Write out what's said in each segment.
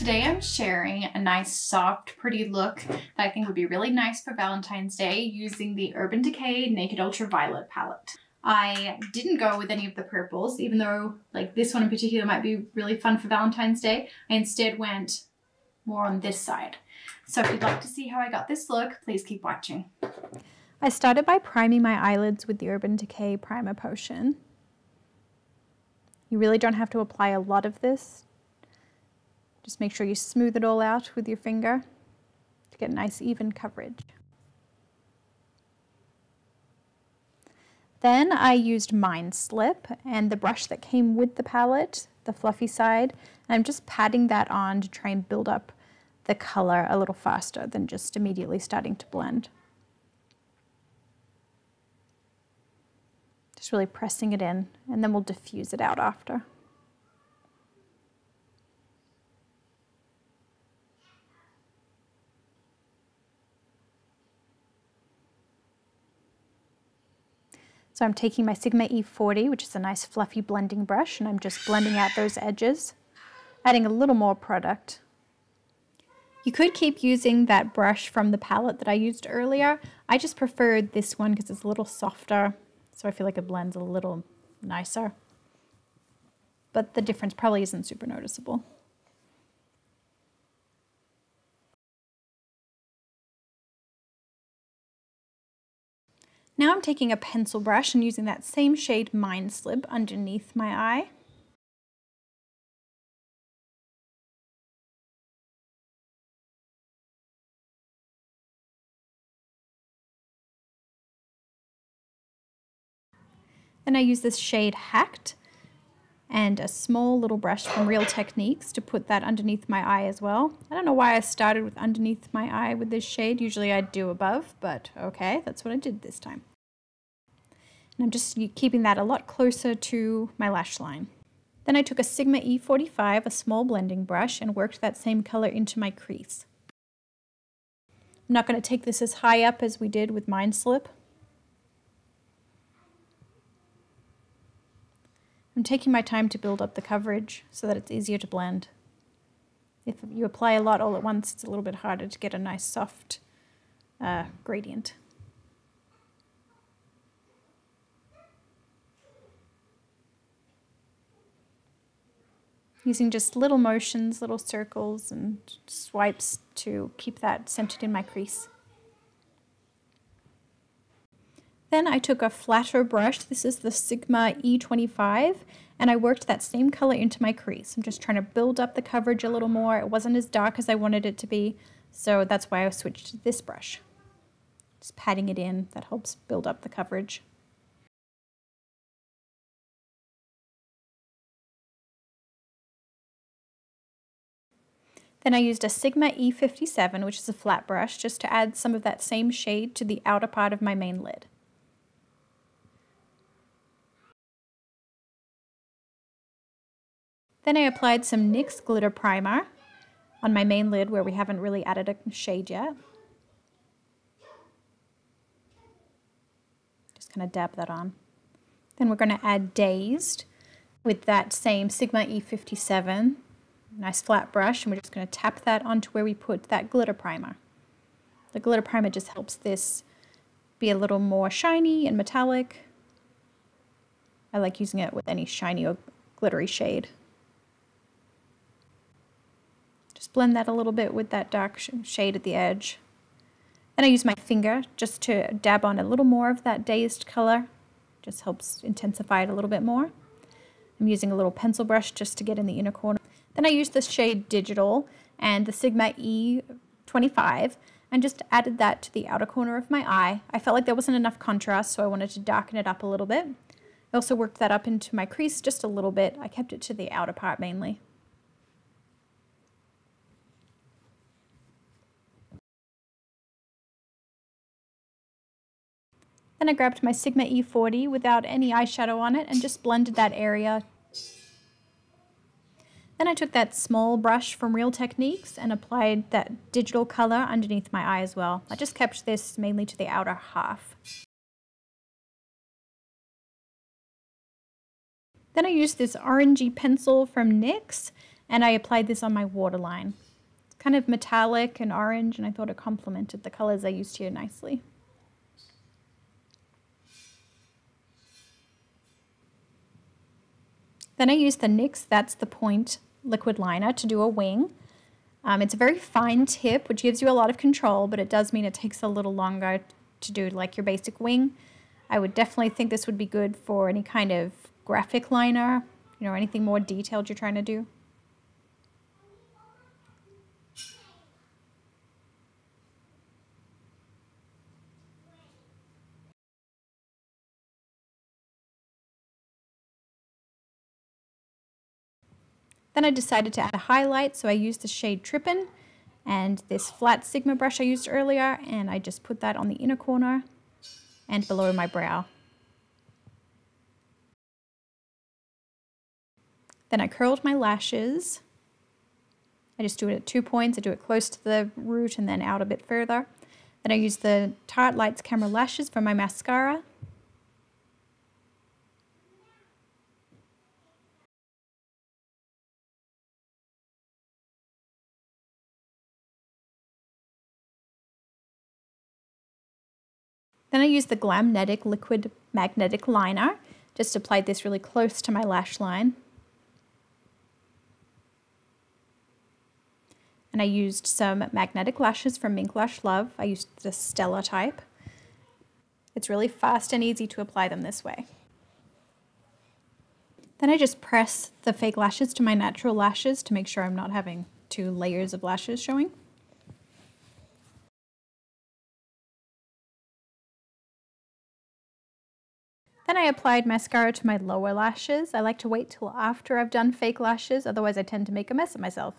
Today I'm sharing a nice, soft, pretty look that I think would be really nice for Valentine's Day using the Urban Decay Naked Ultraviolet palette. I didn't go with any of the purples, even though like this one in particular might be really fun for Valentine's Day. I instead went more on this side. So if you'd like to see how I got this look, please keep watching. I started by priming my eyelids with the Urban Decay Primer Potion. You really don't have to apply a lot of this. Just make sure you smooth it all out with your finger to get nice even coverage. Then I used Mind Slip and the brush that came with the palette, the fluffy side, and I'm just patting that on to try and build up the color a little faster than just immediately starting to blend. Just really pressing it in, and then we'll diffuse it out after. So I'm taking my Sigma E40, which is a nice fluffy blending brush, and I'm just blending out those edges, adding a little more product. You could keep using that brush from the palette that I used earlier. I just preferred this one because it's a little softer, so I feel like it blends a little nicer. But the difference probably isn't super noticeable. Now I'm taking a pencil brush and using that same shade Mind Slip underneath my eye. Then I use this shade Hacked and a small little brush from Real Techniques to put that underneath my eye as well. I don't know why I started with underneath my eye with this shade. Usually I'd do above, but okay, that's what I did this time. And I'm just keeping that a lot closer to my lash line. Then I took a Sigma E45, a small blending brush, and worked that same color into my crease. I'm not going to take this as high up as we did with Mind Slip. I'm taking my time to build up the coverage so that it's easier to blend. If you apply a lot all at once, it's a little bit harder to get a nice soft gradient. Using just little motions, little circles and swipes to keep that centered in my crease. Then I took a flatter brush, this is the Sigma E25, and I worked that same color into my crease. I'm just trying to build up the coverage a little more. It wasn't as dark as I wanted it to be, so that's why I switched to this brush. Just patting it in, that helps build up the coverage. Then I used a Sigma E57, which is a flat brush, just to add some of that same shade to the outer part of my main lid. Then I applied some NYX glitter primer on my main lid where we haven't really added a shade yet. Just kind of dab that on. Then we're going to add Dazed with that same Sigma E57, nice flat brush, and we're just going to tap that onto where we put that glitter primer. The glitter primer just helps this be a little more shiny and metallic. I like using it with any shiny or glittery shade. Just blend that a little bit with that dark shade at the edge. Then I use my finger just to dab on a little more of that Dazed color. Just helps intensify it a little bit more. I'm using a little pencil brush just to get in the inner corner. Then I used the shade Digital and the Sigma E25 and just added that to the outer corner of my eye. I felt like there wasn't enough contrast, so I wanted to darken it up a little bit. I also worked that up into my crease just a little bit. I kept it to the outer part mainly. Then I grabbed my Sigma E40 without any eyeshadow on it and just blended that area. Then I took that small brush from Real Techniques and applied that digital color underneath my eye as well. I just kept this mainly to the outer half. Then I used this orangey pencil from NYX And I applied this on my waterline. It's kind of metallic and orange, and I thought it complemented the colors I used here nicely. Then I used the NYX That's the Point liquid liner to do a wing. It's a very fine tip, which gives you a lot of control, but it does mean it takes a little longer to do like your basic wing. I would definitely think this would be good for any kind of graphic liner, you know, anything more detailed you're trying to do. Then I decided to add a highlight, so I used the shade Trippin' and this flat Sigma brush I used earlier, and I just put that on the inner corner and below my brow. Then I curled my lashes. I just do it at 2 points. I do it close to the root and then out a bit further. Then I use the Tarte Lights Camera Lashes for my mascara. Then I used the Glamnetic Liquid Magnetic Liner. Just applied this really close to my lash line. And I used some magnetic lashes from Mink Lash Love. I used the Stella type. It's really fast and easy to apply them this way. Then I just press the fake lashes to my natural lashes to make sure I'm not having 2 layers of lashes showing. Then I applied mascara to my lower lashes. I like to wait till after I've done fake lashes, otherwise I tend to make a mess of myself.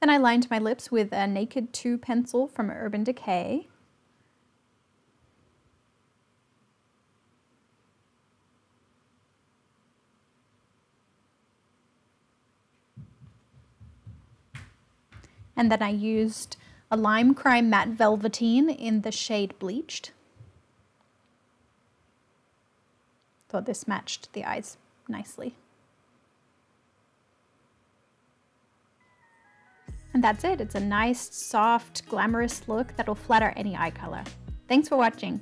Then I lined my lips with a Naked 2 pencil from Urban Decay. And then I used a Lime Crime Matte Velveteen in the shade Bleached. Thought this matched the eyes nicely. And that's it. It's a nice, soft, glamorous look that'll flatter any eye color. Thanks for watching.